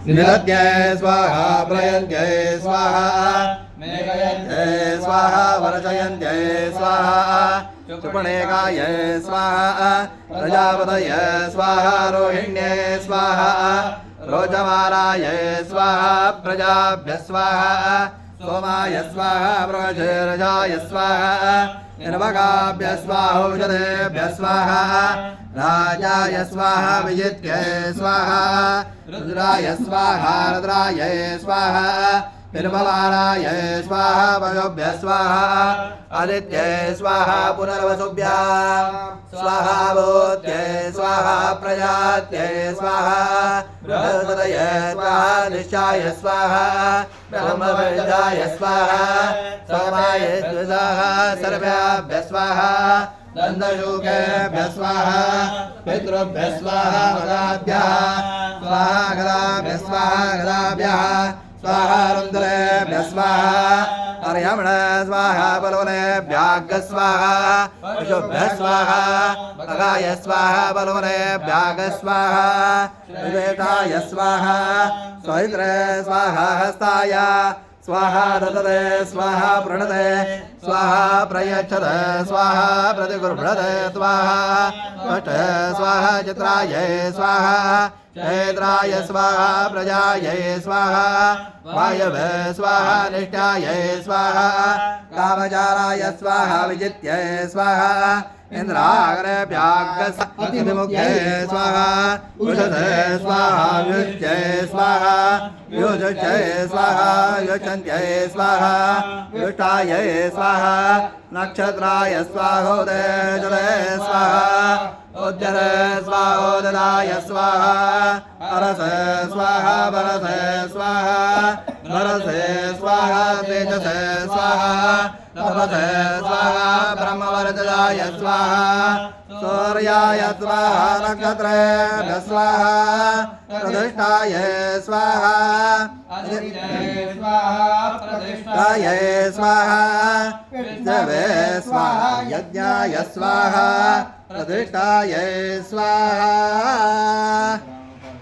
निदत्यै स्वाहा प्रयन्त्यै स्वाहा मेघयन्त्यै स्वाहा वर्षयन्त्यै स्वाहा चुपणेकायै स्वाहा प्रजापतये स्वाहा रोहिण्यै स्वाहा रोचमारायै स्वाहा प्रजाभ्यः स्वाहा सोमाय स्वाहा प्रजराय स्वाहा निर्वकाभ्यः स्वाहोषधेभ्यः स्वाहा राजाय स्वाहा विजित्यै स्वाहा रुद्राय स्वाहा रुद्राय स्वाहा निर्मलाय स्वाहा पयोभ्यः स्वाहा आदित्यै स्वाहा पुनर्वसुभ्यां स्वाहा भूत्यै स्वाहा प्रजात्यै स्वाहा बृहस्पतये स्वाहा निश्चाय स्वाहा ब्रह्मविद्याय स्वाहा सोमाय स्वाहा सर्वेभ्यः स्वाहा दन्तशूकेभ्यः स्वाहा पितृभ्यः स्वाहा गदाभ्यः स्वाहा गदाभ्यः स्वाहा गदाभ्यः स्वाहा रुद्रेभ्यः स्वाहा अर्यमण स्वाहा बलवनेभ्यः स्वाहा पशुभ्यः स्वाहा मगाय स्वाहा बलवनेभ्यः स्वाहा विवेकाय स्वाहा स्वहित्रे स्वाहा हस्ताय स्वाहा ददते स्वाहा प्रणते स्वाहा प्रयच्छत स्वाहा प्रतिगुर्भृते स्वाहा पष्ट स्वाहा चित्राय स्वाहा चैत्राय स्वाहा प्रजायै स्वाहा वायवे स्वाहा निष्ठाय स्वाहा कामचाराय स्वाहा विजित्यै स्वाहा इन्द्राग्रेभ्याग्रसतिमुखे स्वाहा उषधे स्वाहा युज्यै स्वाहा युजुच्यै स्वाहा युचन्त्यै स्वाहा युष्टायै स्वाहा नक्षत्राय स्वाहोदय स्वाहा उद्यते स्वाहोदयाय स्वाहा अरसे स्वाहा वरसे स्वाहा नरसे स्वाहा तेजसे स्वाहा तपसे स्वाहा ब्रह्मवर्धयाय स्वाहा सूर्याय स्वाहा नक्षत्रेभ्यः स्वाहा प्रतिष्ठाय स्वाहा प्रतिष्ठाय स्वाहा विष्णवे स्वाहा यज्ञाय स्वाहा प्रतिष्ठाय स्वाहा